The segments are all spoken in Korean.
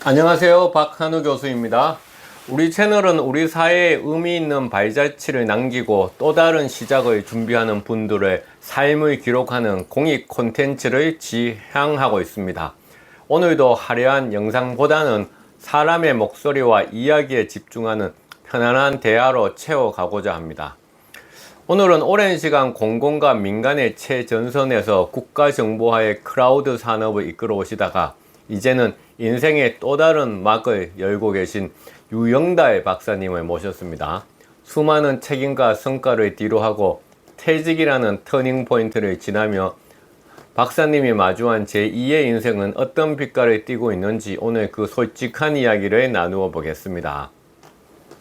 안녕하세요. 박한우 교수입니다. 우리 채널은 우리 사회에 의미 있는 발자취를 남기고 또 다른 시작을 준비하는 분들의 삶을 기록하는 공익 콘텐츠를 지향하고 있습니다. 오늘도 화려한 영상보다는 사람의 목소리와 이야기에 집중하는 편안한 대화로 채워가고자 합니다. 오늘은 오랜 시간 공공과 민간의 최전선에서 국가정보화의 크라우드 산업을 이끌어 오시다가 이제는 인생의 또 다른 막을 열고 계신 유영달 박사님을 모셨습니다. 수많은 책임과 성과를 뒤로하고 퇴직이라는 터닝 포인트를 지나며 박사님이 마주한 제2의 인생은 어떤 빛깔을 띠고 있는지 오늘 그 솔직한 이야기를 나누어 보겠습니다.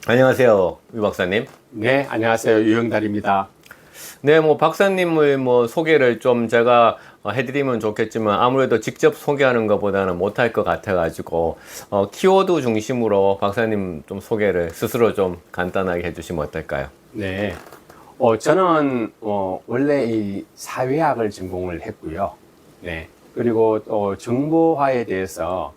안녕하세요, 유 박사님. 네, 안녕하세요. 유영달입니다. 네, 박사님을 소개를 좀 제가 해드리면 좋겠지만 아무래도 직접 소개하는 것보다는 못할 것 같아가지고 키워드 중심으로 박사님 좀 소개를 스스로 좀 간단하게 해주시면 어떨까요? 네, 저는 원래 이 사회학을 전공을 했고요. 네, 그리고 또 정보화에 대해서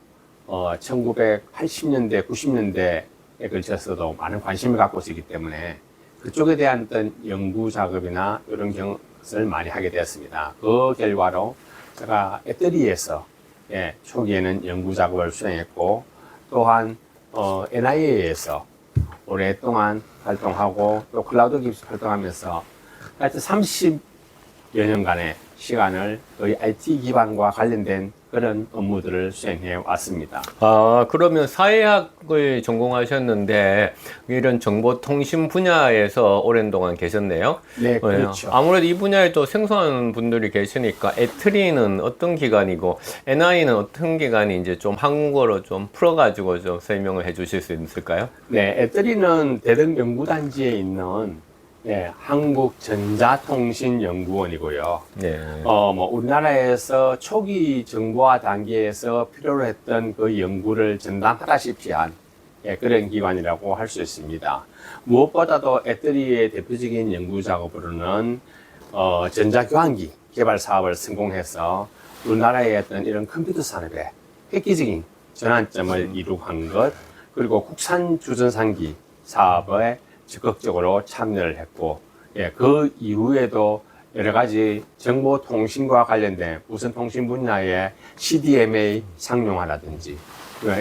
1980년대, 90년대에 걸쳐서도 많은 관심을 갖고 있기 때문에 그쪽에 대한 어떤 연구 작업이나 이런 것을 많이 하게 되었습니다. 그 결과로 제가 애터리에서 초기에는 연구 작업을 수행했고 또한 NIA에서 오랫동안 활동하고 또 클라우드 기술 활동하면서 하여튼 30여 년간의 시간을 거의 IT 기반과 관련된 그런 업무들을 수행해 왔습니다. 그러면 사회학을 전공하셨는데 이런 정보통신 분야에서 오랜 동안 계셨네요. 네, 그렇죠. 아무래도 이 분야에 또 생소한 분들이 계시니까 애트리는 어떤 기관이고 NI는 어떤 기관인지 좀 한국어로 좀 풀어가지고 좀 설명을 해주실 수 있을까요? 네, 애터리는 대덕연구단지에 있는 한국전자통신연구원이고요. 네. 우리나라에서 초기 정보화 단계에서 필요로 했던 그 연구를 전담하다시피 한 그런 기관이라고 할 수 있습니다. 무엇보다도 애터리의 대표적인 연구 작업으로는 전자교환기 개발 사업을 성공해서 우리나라의 어떤 이런 컴퓨터 산업에 획기적인 전환점을 이룩한 것, 그리고 국산 주전산기 사업에 적극적으로 참여를 했고, 그 이후에도 여러 가지 정보통신과 관련된 무선통신 분야의 CDMA 상용화라든지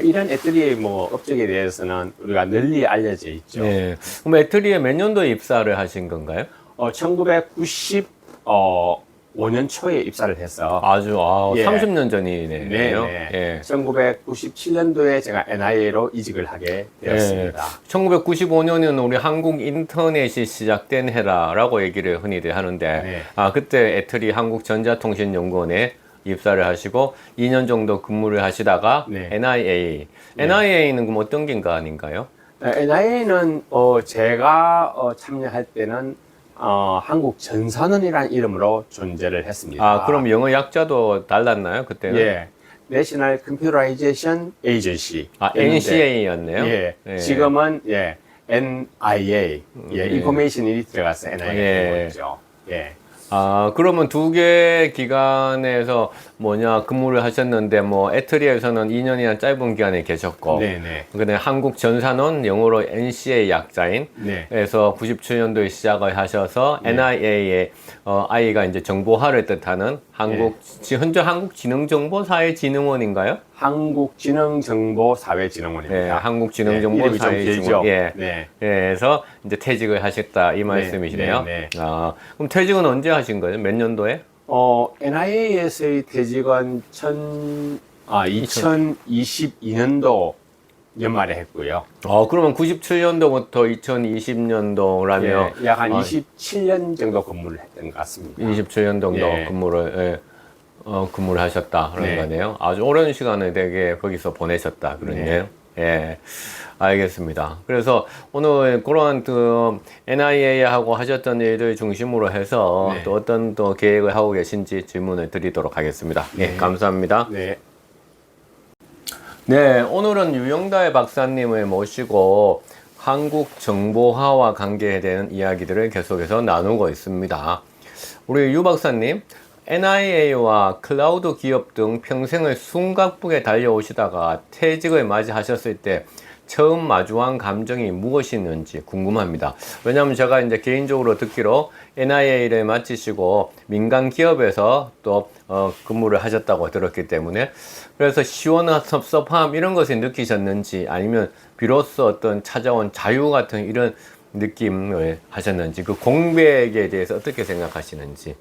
이런 애터리의 업적에 대해서는 우리가 널리 알려져 있죠. 네. 그럼 애터리에 몇 년도에 입사를 하신 건가요? 1995년 초에 입사를 해서 아주 30년 네, 전이네요. 네. 1997년도에 제가 NIA로 이직을 하게 되었습니다. 1995년은 우리 한국 인터넷이 시작된 해라라고 얘기를 흔히들 하는데, 그때 애터리 한국전자통신연구원에 입사를 하시고 2년 정도 근무를 하시다가 NIA. NIA는 그럼 어떤 기관인가요? NIA는 제가 참여할 때는 한국전산원이라는 이름으로 존재를 했습니다. 그럼 영어 약자도 달랐나요, 그때는? 예. National Computerization Agency. NCA였네요. 예. 지금은 NIA. 인포메이션이 들어가서 NIA죠. 그러면 두 개의 기관에서 근무를 하셨는데, 애터리에서는 2년이나 짧은 기간에 계셨고, 그다음에 한국전산원, 영어로 NCA 약자인, 에서 97년도에 시작을 하셔서 NIA의, I가 이제 정보화를 뜻하는 현재 한국지능정보사회진흥원인가요? 한국지능정보사회진흥원입니다. 네, 한국지능정보사회진흥원. 그래서 이제 퇴직을 하셨다 이 말씀이시네요. 그럼 퇴직은 언제 하신 거예요? 몇 년도에? NIA에서의 퇴직은 2022년도 연말에 했고요. 그러면 97년도부터 2020년도라면 약 한 27년 정도 근무를 했던 것 같습니다. 27년 정도 근무를 하셨다 그런 거네요. 아주 오랜 시간을 되게 거기서 보내셨다 그러네요. 알겠습니다. 그래서 오늘 그런 NIA하고 하셨던 일들 중심으로 해서 또 어떤 또 계획을 하고 계신지 질문을 드리도록 하겠습니다. 감사합니다. 네, 오늘은 유영달 박사님을 모시고 한국 정보화와 관계에 대한 이야기들을 계속해서 나누고 있습니다. 우리 유 박사님, NIA와 클라우드 기업 등 평생을 숨가쁘게 달려오시다가 퇴직을 맞이하셨을 때 처음 마주한 감정이 무엇이었는지 궁금합니다. 왜냐하면 제가 이제 개인적으로 듣기로 NIA를 마치시고 민간 기업에서 또 근무를 하셨다고 들었기 때문에, 그래서 시원한 섭섭함 이런 것을 느끼셨는지, 아니면 비로소 어떤 찾아온 자유 같은 이런 느낌을 하셨는지, 그 공백에 대해서 어떻게 생각하시는지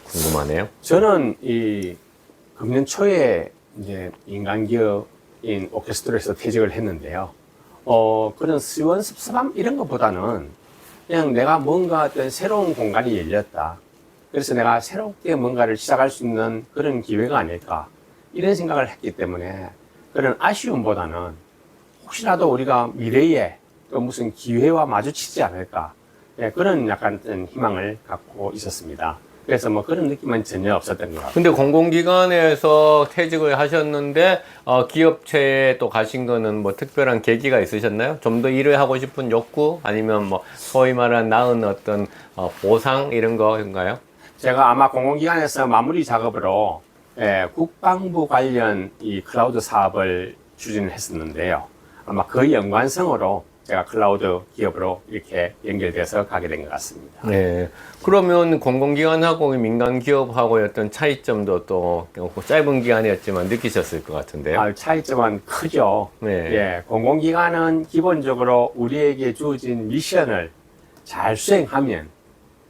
궁금하네요. 저는 이 금년 초에 이제 민간 기업인 오케스트라에서 퇴직을 했는데요. 그런 시원섭섭함 이런 것보다는 그냥 내가 뭔가 어떤 새로운 공간이 열렸다. 그래서 내가 새롭게 뭔가를 시작할 수 있는 그런 기회가 아닐까. 이런 생각을 했기 때문에 그런 아쉬움보다는 혹시라도 우리가 미래에 또 무슨 기회와 마주치지 않을까. 예, 그런 약간 희망을 갖고 있었습니다. 그래서 뭐 그런 느낌은 전혀 없었던 것 같아요. 근데 공공기관에서 퇴직을 하셨는데 기업체에 또 가신 거는 뭐 특별한 계기가 있으셨나요? 좀 더 일을 하고 싶은 욕구, 아니면 뭐 소위 말하는 나은 어떤 보상 이런 거인가요? 제가 아마 공공기관에서 마무리 작업으로 국방부 관련 이 클라우드 사업을 추진했었는데요. 아마 그 연관성으로 제가 클라우드 기업으로 이렇게 연결돼서 가게 된 것 같습니다. 네. 그러면 공공기관하고 민간기업하고의 어떤 차이점도 또 짧은 기간이었지만 느끼셨을 것 같은데요. 차이점은 크죠. 네. 예, 공공기관은 기본적으로 우리에게 주어진 미션을 잘 수행하면,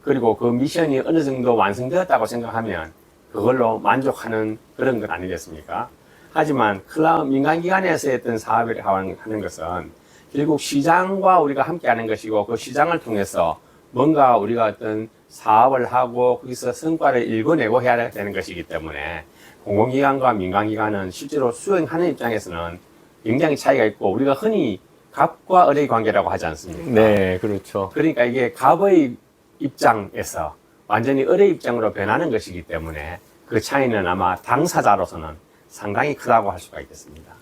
그리고 그 미션이 어느 정도 완성되었다고 생각하면 그걸로 만족하는 그런 것 아니겠습니까? 하지만 민간기관에서 했던 사업을 하는 것은 결국 시장과 우리가 함께 하는 것이고, 그 시장을 통해서 뭔가 우리가 어떤 사업을 하고 거기서 성과를 일궈내고 해야 되는 것이기 때문에 공공기관과 민간기관은 실제로 수행하는 입장에서는 굉장히 차이가 있고, 우리가 흔히 갑과 을의 관계라고 하지 않습니까? 네, 그렇죠. 그러니까 이게 갑의 입장에서 완전히 을의 입장으로 변하는 것이기 때문에 그 차이는 아마 당사자로서는 상당히 크다고 할 수가 있겠습니다.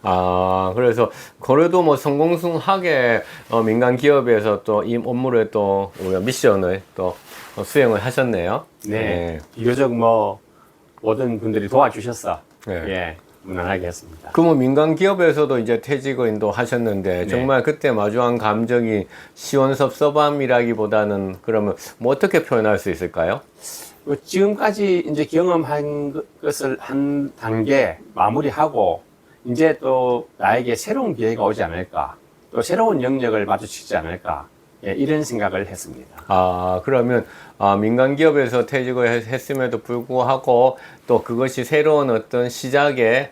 그래서 그래도 뭐 성공하게 민간 기업에서 또 이 업무를 또 우리가 미션을 또 수행을 하셨네요. 네. 비교적 뭐 모든 분들이 도와주셔서 네. 예, 무난하게 했습니다. 그러면 민간 기업에서도 이제 퇴직을 또 하셨는데 네. 정말 그때 마주한 감정이 시원섭섭함이라기보다는 그러면 뭐 어떻게 표현할 수 있을까요? 지금까지 이제 경험한 것을 한 단계 마무리하고 이제 또 나에게 새로운 기회가 오지 않을까, 또 새로운 영역을 마주치지 않을까, 예, 이런 생각을 했습니다. 그러면 민간 기업에서 퇴직을 했음에도 불구하고 또 그것이 새로운 어떤 시작의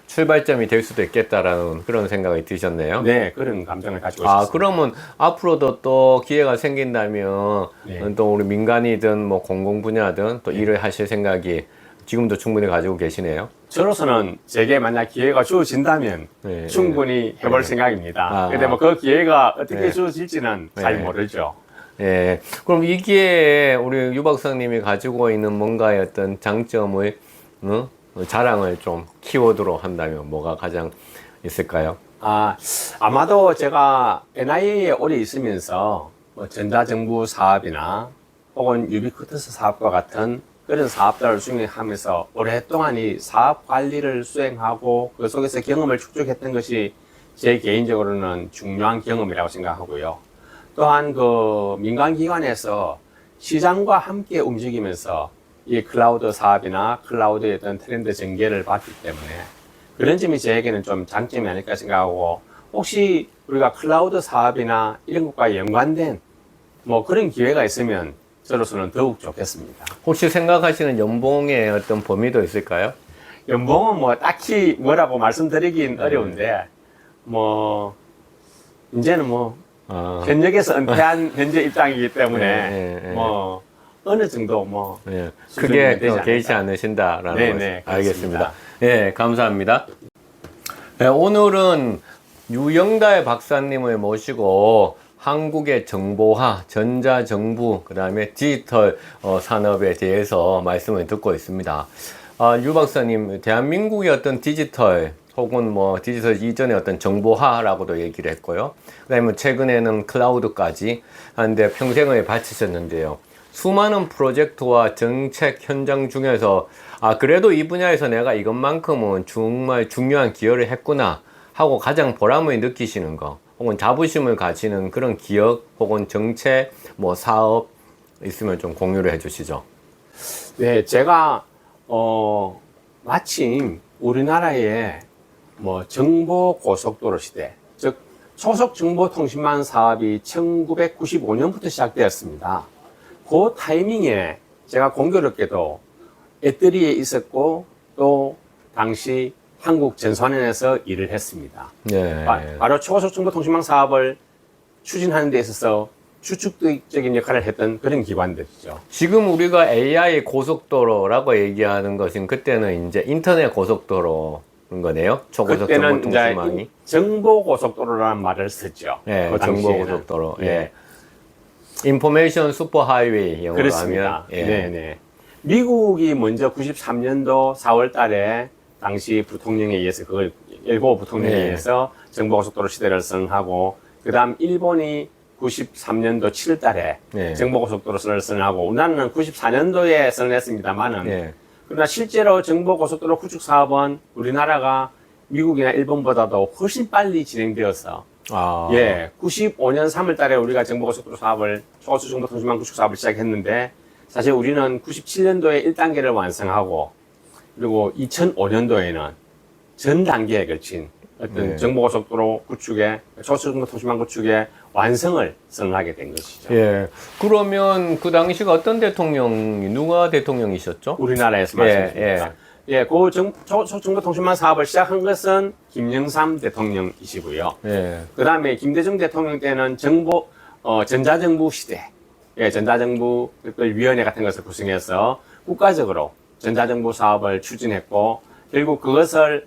출발점이 될 수도 있겠다라는 그런 생각이 드셨네요. 네, 그런 감정을 가지고 있습니다. 그러면 앞으로도 또 기회가 생긴다면 네. 또 우리 민간이든 뭐 공공 분야든 또 일을 하실 생각이 지금도 충분히 가지고 계시네요. 저로서는 제게 만약 기회가 주어진다면 네, 충분히 해볼 네. 생각입니다. 근데 뭐 그 기회가 어떻게 네. 주어질지는 네. 잘 모르죠. 예. 그럼 이 기회에 우리 유 박사님이 가지고 있는 뭔가의 어떤 장점을 자랑을 좀 키워드로 한다면 뭐가 가장 있을까요? 아마도 제가 NIA에 오래 있으면서 뭐 전자정부 사업이나 혹은 유비쿼터스 사업과 같은 그런 사업들을 수행하면서 오랫동안 이 사업 관리를 수행하고 그 속에서 경험을 축적했던 것이 제 개인적으로는 중요한 경험이라고 생각하고요. 또한 그 민간기관에서 시장과 함께 움직이면서 이 클라우드 사업이나 클라우드의 어떤 트렌드 전개를 봤기 때문에 그런 점이 저에게는 좀 장점이 아닐까 생각하고, 혹시 우리가 클라우드 사업이나 이런 것과 연관된 뭐 그런 기회가 있으면 저로서는 더욱 좋겠습니다. 혹시 생각하시는 연봉의 어떤 범위도 있을까요? 연봉은 뭐 딱히 뭐라고 말씀드리긴 어려운데, 뭐 이제는 뭐 현역에서 은퇴한 현재 입장이기 때문에 뭐 어느 정도 뭐 크게 되지 개의치 않을까. 않으신다라는 네, 말씀. 네, 알겠습니다. 네, 감사합니다. 네, 오늘은 유영달 박사님을 모시고 한국의 정보화, 전자정부, 그 다음에 디지털 산업에 대해서 말씀을 듣고 있습니다. 유 박사님, 대한민국의 어떤 디지털 혹은 뭐 디지털 이전의 어떤 정보화라고도 얘기를 했고요. 그 다음에 최근에는 클라우드까지 하는데 평생을 바치셨는데요. 수많은 프로젝트와 정책 현장 중에서 그래도 이 분야에서 내가 이것만큼은 정말 중요한 기여를 했구나 하고 가장 보람을 느끼시는 거 혹은 자부심을 가지는 그런 기업 혹은 정책 뭐 사업 있으면 좀 공유를 해 주시죠. 네, 제가 마침 우리나라의 뭐 정보 고속도로 시대, 즉 초속 정보통신망 사업이 1995년부터 시작되었습니다. 그 타이밍에 제가 공교롭게도 애터리에 있었고 또 당시 한국 전선연에서 일을 했습니다. 네. 바로 초속 정보통신망 사업을 추진하는 데 있어서 주축적인 역할을 했던 그런 기관들이죠. 지금 우리가 AI 고속도로라고 얘기하는 것은 그때는 이제 인터넷 고속도로인 거네요. 초고속 그때는 정보통신망이. 이제 정보고속도로라는 말을 썼죠. 네, 그 당시에는. 정보고속도로. 예. 예. 인포메이션 슈퍼하이웨이 영어로 그렇습니다. 하면. 예. 네네. 미국이 먼저 93년도 4월 달에 당시 부통령에 의해서 그걸 일본 부통령에 네. 의해서 정보고속도로 시대를 선언하고 그다음 일본이 93년도 7월 달에 네. 정보고속도로를 선언하고 우리나라는 94년도에 선언했습니다만은 예. 그러나 실제로 정보고속도로 구축 사업은 우리나라가 미국이나 일본보다도 훨씬 빨리 진행되어서 예, 95년 3월 달에 우리가 정보고속도로 사업을 초고속 정보통신망 구축 사업을 시작했는데 사실 우리는 97년도에 1단계를 완성하고 그리고 2005년도에는 전 단계에 걸친 어떤 네. 정보고속도로 구축의 초고속 정보통신망 구축의 완성을 선언하게 된 것이죠. 예. 그러면 그 당시가 어떤 대통령이 누가 대통령이셨죠? 우리나라에서 말씀드립니다. 예, 그 초고속 정보통신망 사업을 시작한 것은 김영삼 대통령이시고요. 예. 그 다음에 김대중 대통령 때는 전자정부 시대, 예, 전자정부 위원회 같은 것을 구성해서 국가적으로 전자정부 사업을 추진했고, 결국 그것을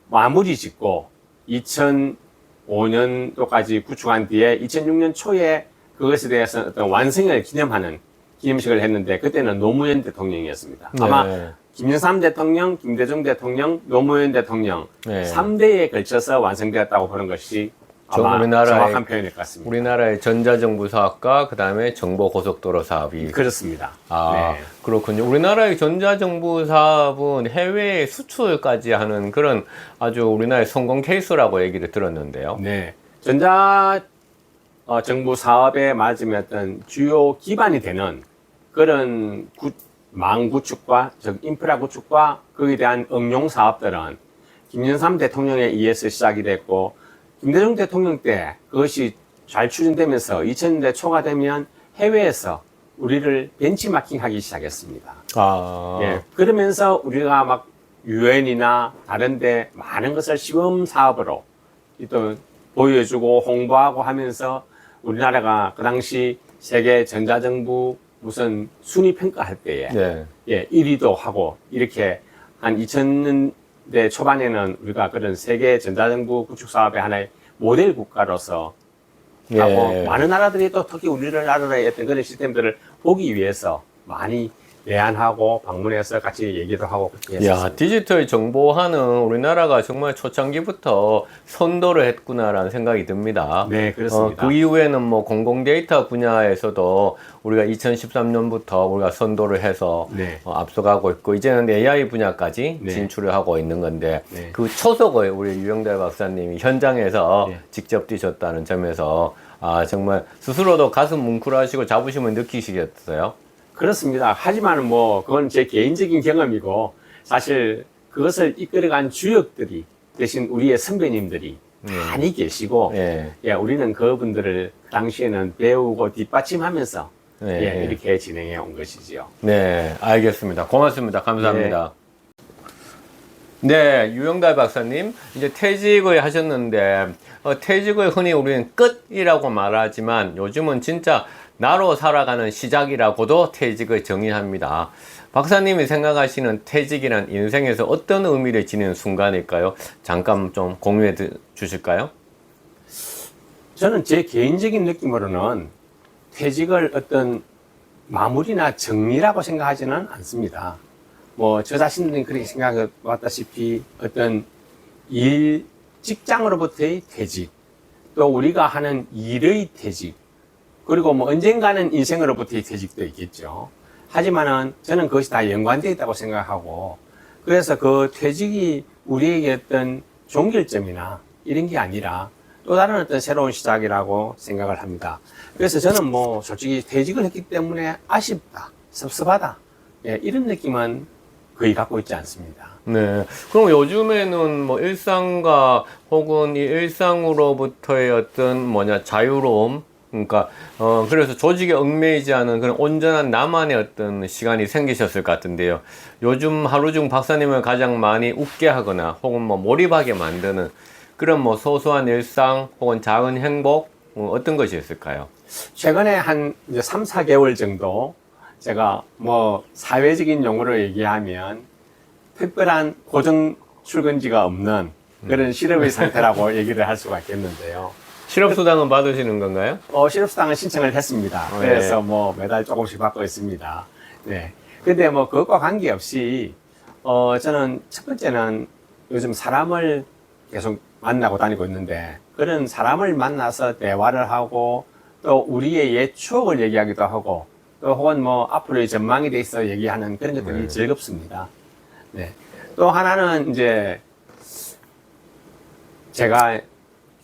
마무리 짓고 2005년도까지 구축한 뒤에 2006년 초에 그것에 대해서 어떤 완성을 기념하는 기념식을 했는데, 그때는 노무현 대통령이었습니다. 아마 네. 김영삼 대통령, 김대중 대통령, 노무현 대통령 네. 3대에 걸쳐서 완성되었다고 보는 것이 아마 정확한 표현일 것 같습니다. 우리나라의 전자정부 사업과 그 다음에 정보고속도로 사업이. 그렇습니다. 아, 네. 그렇군요. 우리나라의 전자정부 사업은 해외 수출까지 하는 그런 아주 우리나라의 성공 케이스라고 얘기를 들었는데요. 네. 정부 사업에 맞으면 어떤 주요 기반이 되는 그런 망 구축과, 즉 인프라 구축과 거기에 대한 응용 사업들은 김영삼 대통령에 의해서 시작이 됐고, 김대중 대통령 때 그것이 잘 추진되면서 2000년대 초가 되면 해외에서 우리를 벤치마킹하기 시작했습니다. 예, 그러면서 우리가 막 유엔이나 다른데 많은 것을 시범 사업으로 또 보여주고 홍보하고 하면서 우리나라가 그 당시 세계 전자정부 무슨 순위 평가할 때에 네. 예, 1위도 하고 이렇게 한 2000년대 초반에는 우리가 그런 세계 전자정부 구축 사업의 하나의 모델 국가로서 예. 하고 많은 나라들이 또 특히 우리나라의 어떤 그런 시스템들을 보기 위해서 많이 내한하고 방문해서 같이 얘기도 하고 그렇게 했었습니다. 야, 디지털 정보화는 우리나라가 정말 초창기부터 선도를 했구나라는 생각이 듭니다. 네, 그렇습니다. 그 이후에는 뭐 공공 데이터 분야에서도 우리가 2013년부터 우리가 선도를 해서 네. 앞서가고 있고, 이제는 AI 분야까지 네. 진출을 하고 있는 건데, 네. 그 초석을 우리 유영달 박사님이 현장에서 네. 직접 뛰셨다는 점에서 정말 스스로도 가슴 뭉클하시고 자부심을 느끼시겠어요? 그렇습니다. 하지만 뭐 그건 제 개인적인 경험이고 사실 그것을 이끌어간 주역들이 대신 우리의 선배님들이 많이 계시고 예. 예, 우리는 그분들을 그 당시에는 배우고 뒷받침하면서 네. 예, 이렇게 진행해 온 것이지요. 네, 알겠습니다. 고맙습니다. 감사합니다. 네, 유영달 박사님, 이제 퇴직을 하셨는데, 퇴직을 흔히 우리는 끝이라고 말하지만 요즘은 진짜 나로 살아가는 시작이라고도 퇴직을 정의합니다. 박사님이 생각하시는 퇴직이란 인생에서 어떤 의미를 지니는 순간일까요? 잠깐 좀 공유해 주실까요? 저는 제 개인적인 느낌으로는 퇴직을 어떤 마무리나 정리라고 생각하지는 않습니다. 뭐 저 자신은 그렇게 생각해 왔다시피 어떤 직장으로부터의 퇴직, 또 우리가 하는 일의 퇴직, 그리고 뭐 언젠가는 인생으로부터의 퇴직도 있겠죠. 하지만은 저는 그것이 다 연관되어 있다고 생각하고, 그래서 그 퇴직이 우리에게 어떤 종결점이나 이런 게 아니라 또 다른 어떤 새로운 시작이라고 생각을 합니다. 그래서 저는 뭐 솔직히 퇴직을 했기 때문에 아쉽다, 섭섭하다, 예, 이런 느낌은 거의 갖고 있지 않습니다. 네. 그럼 요즘에는 뭐 일상과 혹은 이 일상으로부터의 어떤 자유로움, 그러니까 그래서 조직에 얽매이지 않은 그런 온전한 나만의 어떤 시간이 생기셨을 것 같은데요. 요즘 하루 중 박사님을 가장 많이 웃게 하거나 혹은 뭐 몰입하게 만드는 그런 뭐 소소한 일상 혹은 작은 행복 어떤 것이 있을까요? 최근에 한 이제 3, 4개월 정도 제가 뭐 사회적인 용어로 얘기하면 특별한 고정 출근지가 없는 그런 실업의 상태라고 얘기를 할 수가 있겠는데요. 실업수당은 받으시는 건가요? 실업수당은 신청을 했습니다. 네. 그래서 뭐 매달 조금씩 받고 있습니다. 네. 근데 뭐 그것과 관계없이, 저는 첫 번째는 요즘 사람을 계속 만나고 다니고 있는데, 그런 사람을 만나서 대화를 하고, 또 우리의 옛 추억을 얘기하기도 하고, 또 혹은 뭐 앞으로의 전망에 대해서 얘기하는 그런 것들이 네. 즐겁습니다. 네. 또 하나는 이제 제가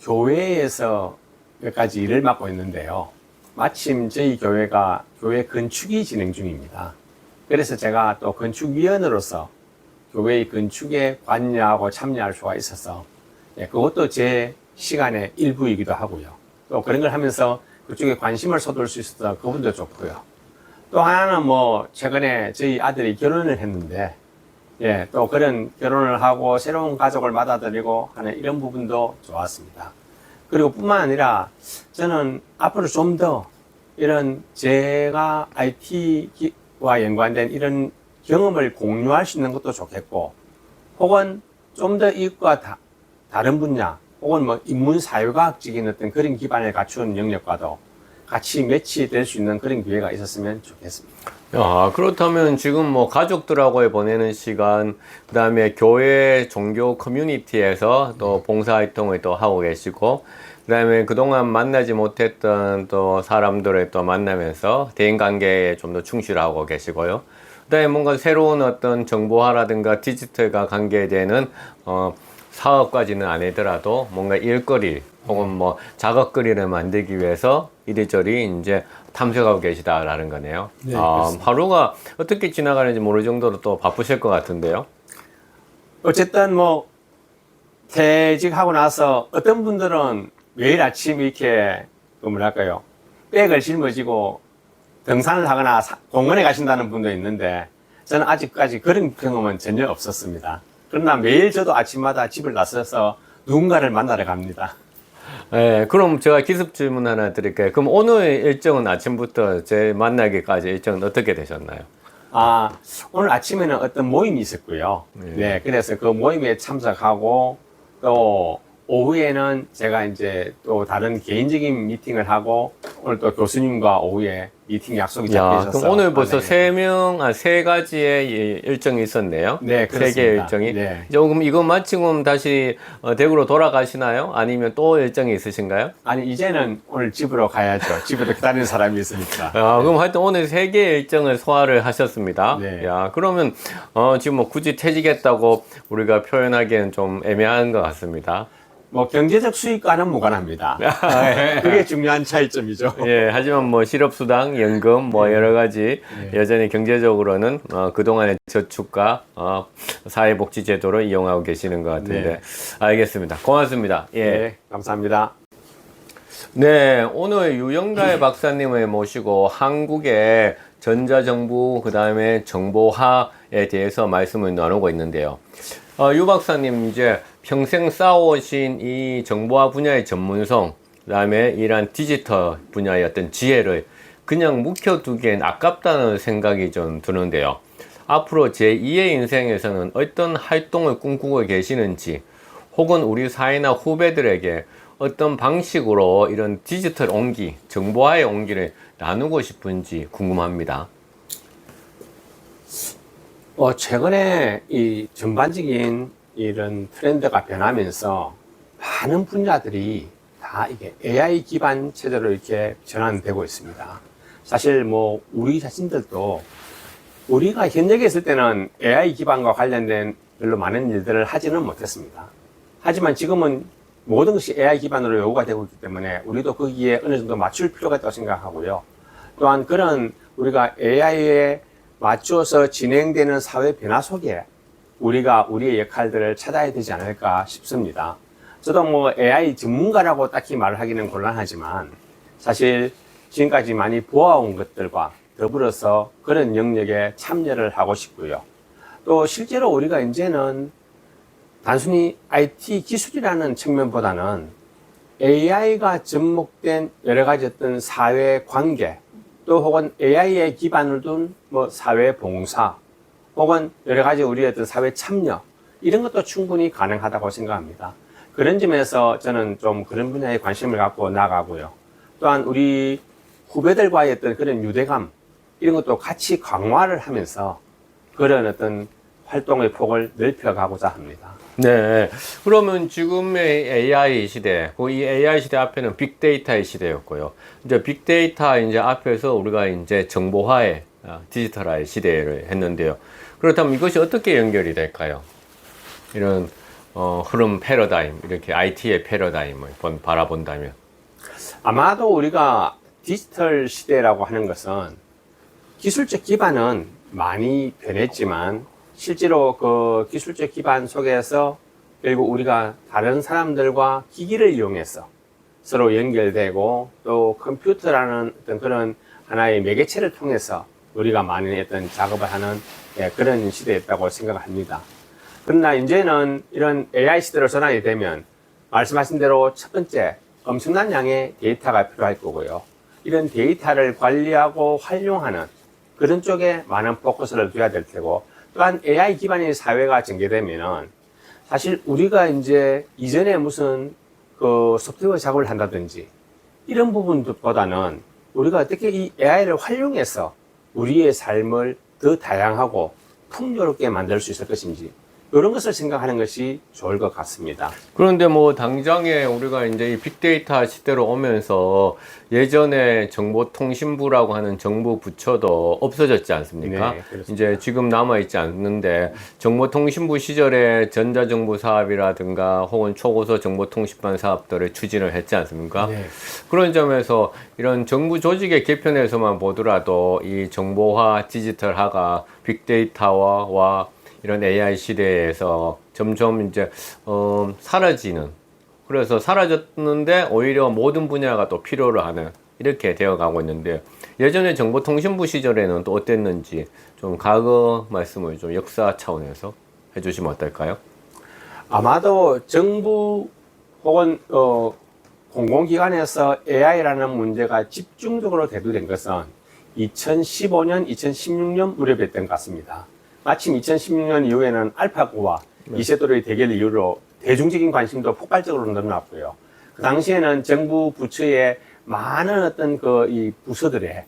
교회에서 몇 가지 일을 맡고 있는데요. 마침 저희 교회가 교회 건축이 진행 중입니다. 그래서 제가 또 건축위원으로서 교회의 건축에 관여하고 참여할 수가 있어서, 예, 그것도 제 시간의 일부이기도 하고요. 또 그런 걸 하면서 그쪽에 관심을 쏟을 수 있어서 그분도 좋고요. 또 하나는 뭐 최근에 저희 아들이 결혼을 했는데, 예, 또 그런 결혼을 하고 새로운 가족을 맞아들이고 하는 이런 부분도 좋았습니다. 그리고 뿐만 아니라 저는 앞으로 좀 더 이런 제가 IT와 연관된 이런 경험을 공유할 수 있는 것도 좋겠고, 혹은 좀 더 이것과 다른 분야, 혹은 뭐 인문사회과학적인 어떤 그런 기반을 갖춘 영역과도 같이 매치될 수 있는 그런 기회가 있었으면 좋겠습니다. 그렇다면 지금 뭐 가족들하고의 보내는 시간, 그 다음에 교회 종교 커뮤니티에서 또 봉사활동을 또 하고 계시고, 그 다음에 그동안 만나지 못했던 또 사람들을 또 만나면서 대인관계에 좀 더 충실하고 계시고요. 그 다음에 뭔가 새로운 어떤 정보화라든가 디지털과 관계되는, 사업까지는 아니더라도 뭔가 일거리 혹은 뭐 작업거리를 만들기 위해서 이리저리 이제 탐색하고 계시다라는 거네요. 네, 그렇습니다. 하루가 어떻게 지나가는지 모를 정도로 또 바쁘실 것 같은데요. 어쨌든 뭐 퇴직하고 나서 어떤 분들은 매일 아침 이렇게 그 뭐랄까요, 백을 짊어지고 등산을 하거나 공원에 가신다는 분도 있는데, 저는 아직까지 그런 경험은 전혀 없었습니다. 그러나 매일 저도 아침마다 집을 나서서 누군가를 만나러 갑니다. 네, 그럼 제가 기습 질문 하나 드릴게요. 그럼 오늘 일정은 아침부터 제 만나기까지 일정은 어떻게 되셨나요? 오늘 아침에는 어떤 모임이 있었고요. 네, 그래서 그 모임에 참석하고, 또 오후에는 제가 이제 또 다른 개인적인 미팅을 하고, 오늘 또 교수님과 오후에 미팅 약속이 잡혀 있어서. 그럼 오늘 벌써 만나게 세 가지의 일정이 있었네요. 네, 세 개의 그렇습니다. 일정이. 네. 조금 이거 마치고 다시 대구로 돌아가시나요? 아니면 또 일정이 있으신가요? 아니, 이제는 오늘 집으로 가야죠. 집에도 기다리는 사람이 있으니까. 그럼 하여튼 오늘 세 개의 일정을 소화를 하셨습니다. 네. 그러면 지금 뭐 굳이 퇴직했다고 우리가 표현하기에는 좀 애매한 것 같습니다. 뭐 경제적 수익과는 무관합니다. 그게 중요한 차이점이죠. 예, 하지만 뭐 실업수당, 연금, 뭐 여러 가지 여전히 경제적으로는 그동안의 저축과 사회복지제도를 이용하고 계시는 것 같은데. 네. 알겠습니다. 고맙습니다. 예. 네, 감사합니다. 네, 오늘 유영달 박사님을 모시고 한국의 전자정부, 그 다음에 정보화에 대해서 말씀을 나누고 있는데요. 유 박사님, 이제 평생 쌓아오신 이 정보화 분야의 전문성, 그 다음에 이러한 디지털 분야의 어떤 지혜를 그냥 묵혀두기엔 아깝다는 생각이 좀 드는데요. 앞으로 제2의 인생에서는 어떤 활동을 꿈꾸고 계시는지, 혹은 우리 사회나 후배들에게 어떤 방식으로 이런 디지털 온기, 정보화의 온기를 나누고 싶은지 궁금합니다. 최근에 이 전반적인 이런 트렌드가 변하면서 많은 분야들이 다 이게 AI 기반 체제로 이렇게 전환되고 있습니다. 사실 뭐 우리 자신들도 우리가 현역에 있을 때는 AI 기반과 관련된 별로 많은 일들을 하지는 못했습니다. 하지만 지금은 모든 것이 AI 기반으로 요구가 되고 있기 때문에 우리도 거기에 어느 정도 맞출 필요가 있다고 생각하고요. 또한 그런 우리가 AI에 맞춰서 진행되는 사회 변화 속에 우리가 우리의 역할들을 찾아야 되지 않을까 싶습니다. 저도 뭐 AI 전문가라고 딱히 말을 하기는 곤란하지만 사실 지금까지 많이 보아온 것들과 더불어서 그런 영역에 참여를 하고 싶고요. 또 실제로 우리가 이제는 단순히 IT 기술이라는 측면보다는 AI가 접목된 여러 가지 어떤 사회 관계, 또 혹은 AI에 기반을 둔 뭐 사회 봉사, 혹은 여러 가지 우리의 어떤 사회 참여, 이런 것도 충분히 가능하다고 생각합니다. 그런 점에서 저는 좀 그런 분야에 관심을 갖고 나가고요. 또한 우리 후배들과의 어떤 그런 유대감, 이런 것도 같이 강화를 하면서 그런 어떤 활동의 폭을 넓혀가고자 합니다. 네. 그러면 지금의 AI 시대, 이 AI 시대 앞에는 빅데이터의 시대였고요. 이제 빅데이터 이제 앞에서 우리가 이제 정보화의 디지털화의 시대를 했는데요. 그렇다면 이것이 어떻게 연결이 될까요? 이런 흐름 패러다임, 이렇게 IT의 패러다임을 바라본다면. 아마도 우리가 디지털 시대라고 하는 것은 기술적 기반은 많이 변했지만 실제로 그 기술적 기반 속에서 결국 우리가 다른 사람들과 기기를 이용해서 서로 연결되고 또 컴퓨터라는 어떤 그런 하나의 매개체를 통해서 우리가 많은 어떤 작업을 하는 그런 시대였다고 생각합니다. 그러나 이제는 이런 AI 시대로 전환이 되면 말씀하신 대로 첫 번째 엄청난 양의 데이터가 필요할 거고요. 이런 데이터를 관리하고 활용하는 그런 쪽에 많은 포커스를 둬야 될 테고, 또한 AI 기반의 사회가 전개되면은 사실 우리가 이제 이전에 무슨 그 소프트웨어 작업을 한다든지 이런 부분보다는 우리가 어떻게 이 AI를 활용해서 우리의 삶을 더 다양하고 풍요롭게 만들 수 있을 것인지, 이런 것을 생각하는 것이 좋을 것 같습니다. 그런데 뭐 당장에 우리가 이제 이 빅데이터 시대로 오면서 예전에 정보통신부라고 하는 정부 부처도 없어졌지 않습니까? 네, 그렇습니다. 이제 지금 남아있지 않는데 정보통신부 시절에 전자정부 사업이라든가 혹은 초고속 정보통신망 사업들을 추진을 했지 않습니까? 네. 그런 점에서 이런 정부 조직의 개편에서만 보더라도 이 정보화, 디지털화가 빅데이터와 이런 AI 시대에서 점점 이제 사라지는, 그래서 사라졌는데 오히려 모든 분야가 또 필요로 하는, 이렇게 되어 가고 있는데, 예전에 정보통신부 시절에는 또 어땠는지 좀 과거 말씀을 좀 역사 차원에서 해주시면 어떨까요? 아마도 정부 혹은 공공기관에서 AI라는 문제가 집중적으로 대두된 것은 2015년, 2016년 무렵이었던 것 같습니다. 마침 2016년 이후에는 알파고와 이세돌의 대결 이후로 대중적인 관심도 폭발적으로 늘어났고요. 그 당시에는 정부 부처의 많은 어떤 그 이 부서들의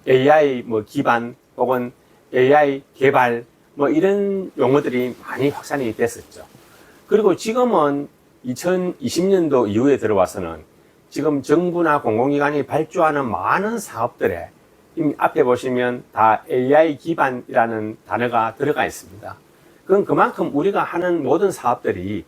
AI 뭐 기반 혹은 AI 개발 뭐 이런 용어들이 많이 확산이 됐었죠. 그리고 지금은 2020년도 이후에 들어와서는 지금 정부나 공공기관이 발주하는 많은 사업들에 이미 앞에 보시면 다 AI 기반이라는 단어가 들어가 있습니다. 그건 그만큼 우리가 하는 모든 사업들이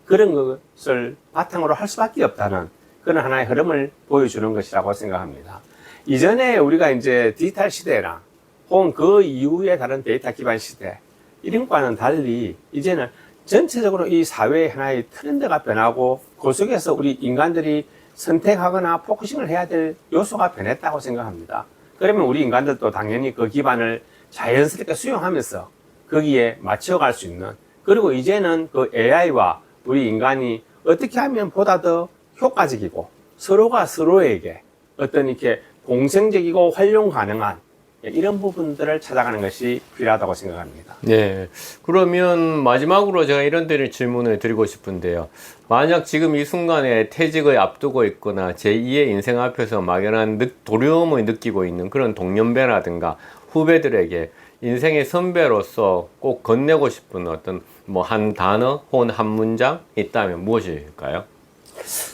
그런 것을 바탕으로 할 수밖에 없다는 그런 하나의 흐름을 보여주는 것이라고 생각합니다. 이전에 우리가 이제 디지털 시대나 혹은 그 이후에 다른 데이터 기반 시대, 이런 것과는 달리 이제는 전체적으로 이 사회의 하나의 트렌드가 변하고 그 속에서 우리 인간들이 선택하거나 포커싱을 해야 될 요소가 변했다고 생각합니다. 그러면 우리 인간들도 당연히 그 기반을 자연스럽게 수용하면서 거기에 맞춰갈 수 있는, 그리고 이제는 그 AI와 우리 인간이 어떻게 하면 보다 더 효과적이고 서로가 서로에게 어떤 이렇게 공생적이고 활용 가능한 이런 부분들을 찾아가는 것이 필요하다고 생각합니다. 네. 그러면 마지막으로 제가 이런 데를 질문을 드리고 싶은데요. 만약 지금 이 순간에 퇴직을 앞두고 있거나 제2의 인생 앞에서 막연한 두려움을 느끼고 있는 그런 동년배라든가 후배들에게 인생의 선배로서 꼭 건네고 싶은 어떤 뭐 한 단어 혹은 한 문장 있다면 무엇일까요?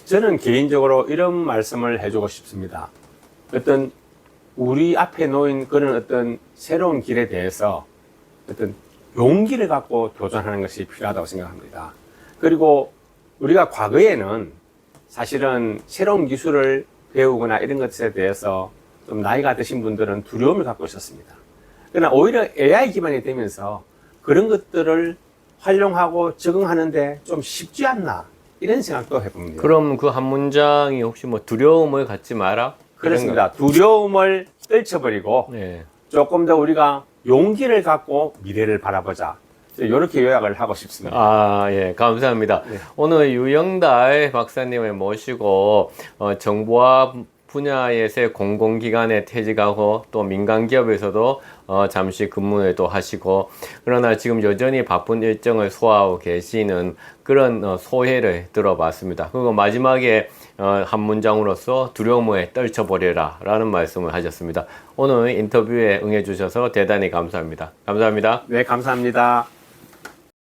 저는 개인적으로 이런 말씀을 해주고 싶습니다. 어떤 우리 앞에 놓인 그런 어떤 새로운 길에 대해서 어떤 용기를 갖고 도전하는 것이 필요하다고 생각합니다. 그리고 우리가 과거에는 사실은 새로운 기술을 배우거나 이런 것에 대해서 좀 나이가 드신 분들은 두려움을 갖고 있었습니다. 그러나 오히려 AI 기반이 되면서 그런 것들을 활용하고 적응하는데 좀 쉽지 않나 이런 생각도 해봅니다. 그럼 그 한 문장이 혹시 뭐 두려움을 갖지 마라? 그렇습니다. 두려움을 떨쳐버리고 네. 조금 더 우리가 용기를 갖고 미래를 바라보자. 이렇게 요약을 하고 싶습니다. 아, 예, 감사합니다. 네. 오늘 유영달 박사님을 모시고 정보화 분야에서 공공기관에 퇴직하고 또 민간기업에서도 잠시 근무를 또 하시고 그러나 지금 여전히 바쁜 일정을 소화하고 계시는 그런 소회를 들어봤습니다. 그리고 마지막에 한 문장으로서 두려움을 떨쳐버려라 라는 말씀을 하셨습니다. 오늘 인터뷰에 응해주셔서 대단히 감사합니다. 감사합니다. 네, 감사합니다.